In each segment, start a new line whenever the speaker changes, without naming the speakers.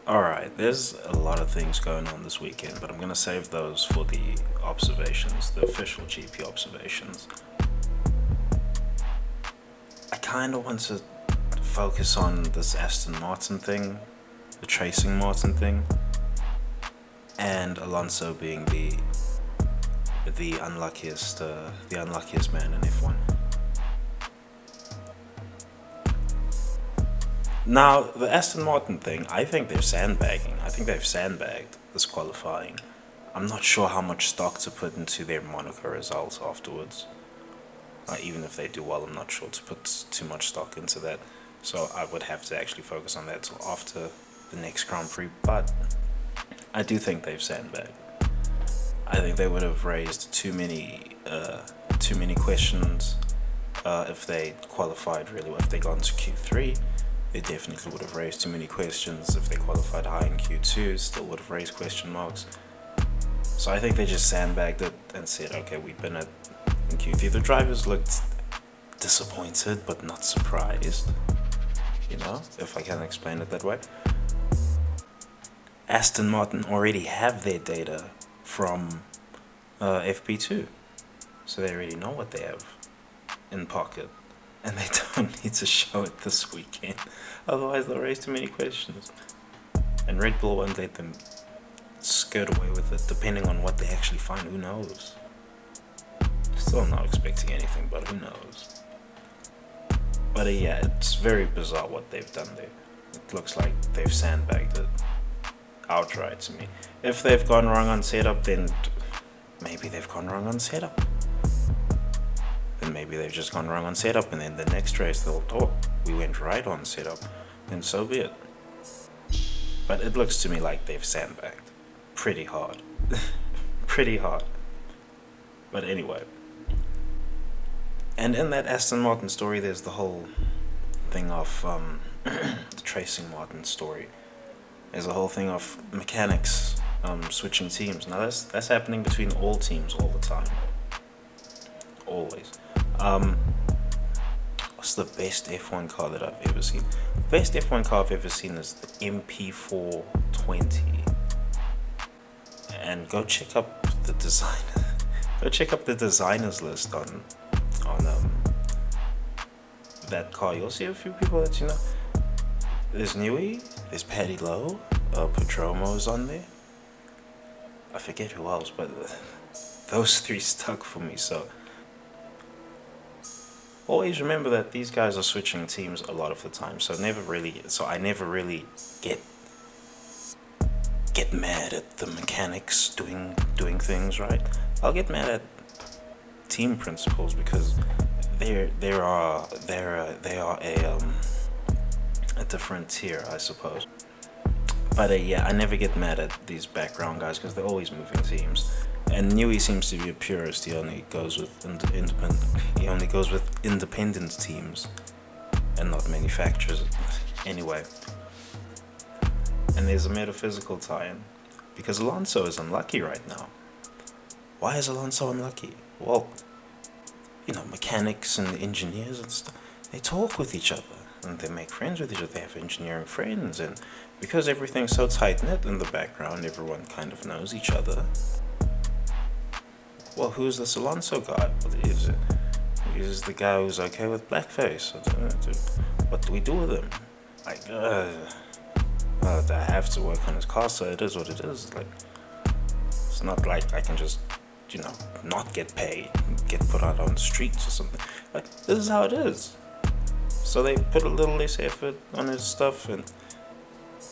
Alright, there's a lot of things going on this weekend, but I'm going to save those for the observations, the official GP observations. I kind of want to focus on this Aston Martin thing, the Tracing Martin thing, and Alonso being the unluckiest man in F1. Now, the Aston Martin thing, I think they're sandbagging. I think they've sandbagged this qualifying. I'm not sure how much stock to put into their Monaco results afterwards. Even if they do well, I'm not sure to put too much stock into that. So I would have to actually focus on that till after the next Grand Prix. But I do think they've sandbagged. I think they would have raised too many questions if they qualified really well. If they got into Q3, they definitely would have raised too many questions. If they qualified high in Q2, still would have raised question marks. So I think they just sandbagged it and said, okay, we've been in Q3. The drivers looked disappointed but not surprised, if I can explain it that way. Aston Martin already have their data from FP2, so they already know what they have in pocket, and they don't need to show it this weekend. Otherwise, they'll raise too many questions, and Red Bull won't let them skirt away with it. Depending on what they actually find, who knows? Still not expecting anything, but who knows? But yeah, it's very bizarre what they've done there. It looks like they've sandbagged it outright to me. If they've gone wrong on setup, then maybe they've gone wrong on setup. Then maybe they've just gone wrong on setup, and then the next race they'll talk. We went right on setup, and so be it. But it looks to me like they've sandbagged pretty hard. Pretty hard. But anyway. And in that Aston Martin story, there's the whole thing of the Tracing Martin story. There's a whole thing of mechanics switching teams. Now that's happening between all teams all the time. Always. What's the best F1 car that I've ever seen? The best F1 car I've ever seen is the MP420. And go check up the designer. Go check up the designers list on that car. You'll see a few people that you know. There's Newey, there's Paddy Lowe, Padromo's on there. I forget who else, but those three stuck for me. So always remember that these guys are switching teams a lot of the time. So I never really get mad at the mechanics doing things right. I'll get mad at team principals because they are a different tier, I suppose. But yeah, I never get mad at these background guys because they're always moving teams. And Newey seems to be a purist. He only goes with independent teams and not manufacturers. Anyway, and there's a metaphysical tie-in because Alonso is unlucky right now. Why is Alonso unlucky? Well, mechanics and engineers and stuff, they talk with each other and they make friends with each other. They have engineering friends, and because everything's so tight-knit in the background, everyone kind of knows each other. Well, who's this Alonso guy? He's the guy who's okay with blackface. What do we do with him? I have to work on his car, so it is what it is. It's not like I can just not get paid, get put out on the streets or something. This is how it is. So they put a little less effort on his stuff, and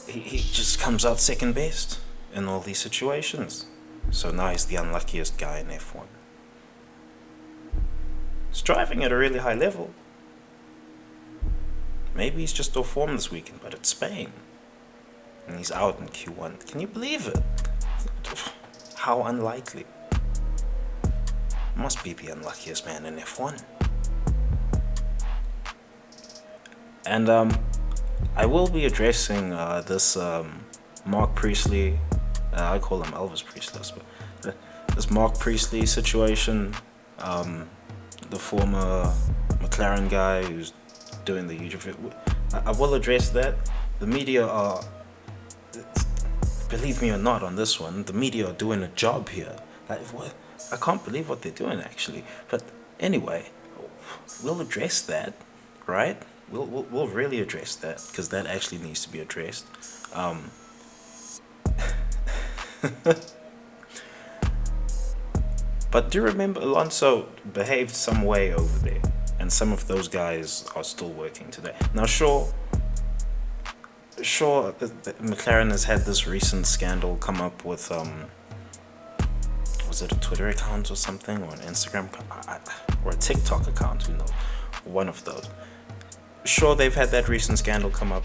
he just comes out second best in all these situations. So now he's the unluckiest guy in F1. He's driving at a really high level. Maybe he's just off form this weekend, but it's Spain. And he's out in Q1. Can you believe it? How unlikely. Must be the unluckiest man in F1. And I will be addressing this Mark Priestley, I call him Elvis Presley, but this Mark Priestley situation, the former McLaren guy who's doing the YouTube. I will address that. The media are believe me or not on this one, the media are doing a job here. Like, what? I can't believe what they're doing actually. But anyway, we'll address that, right? We'll really address that because that actually needs to be addressed. But do you remember Alonso behaved some way over there, and some of those guys are still working today. Now, sure, McLaren has had this recent scandal come up with was it a Twitter account or something, or an Instagram or a TikTok account? Who knows? One of those. Sure, they've had that recent scandal come up.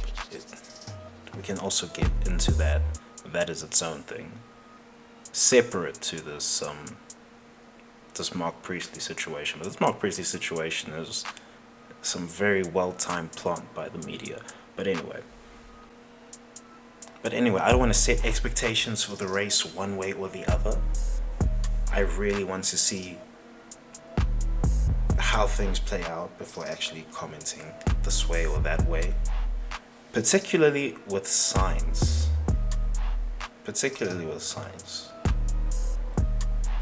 We can also get into that. That is its own thing, separate to this Mark Priestley situation. But this Mark Priestley situation is some very well-timed plant by the media. But anyway, I don't want to set expectations for the race one way or the other. I really want to see how things play out before actually commenting this way or that way. Particularly with signs.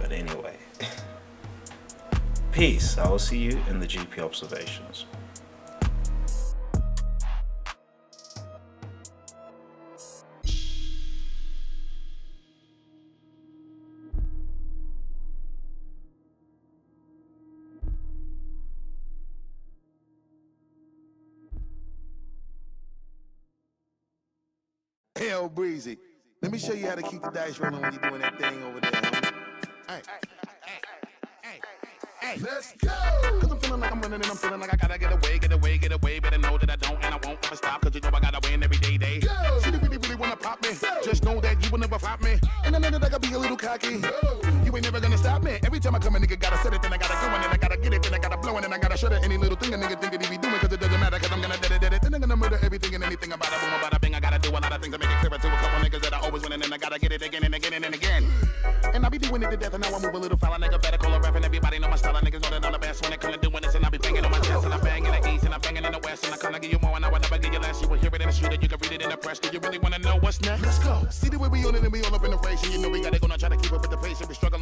But anyway. Peace. I will see you in the GP observations.
Hell breezy. Let me show you how to keep the dice rolling when you're doing that thing over there. Hey. Let's go! Cause I'm feeling like I'm running and I'm feeling like I gotta get away. Better know that I don't and I won't ever stop. Cause you know I gotta win every day. Go! See, you really wanna pop me. Go! Just know that you will never flop me. And I know that I gotta be a little cocky. Go! You ain't never gonna stop me. Every time I come a nigga gotta set it, then I gotta go and then I gotta get it, then I gotta blow and then I gotta shut it. Any little thing a nigga think that he be doing, cause it doesn't matter, cause I'm gonna dead it. Then I'm gonna murder everything and anything about it. Boom, about a bing. I gotta do a lot of things to make it clearer to a couple niggas that I always win and then I gotta get it again and again and again. And I be doing it to death and now I move a little foul. Nigga better call a rap and everybody know my style. Niggas know that I'm the best when it comes to doing this and I be banging on my chest and I bang in the east and I banging in the west and I kinda give you more and I will never give you less. You will hear it in the street and you can read it in the press. Do you really wanna know what's next? Let's go. See the way we on it and we all up in the race and you know we gotta go now try to keep up with the pace and we struggle.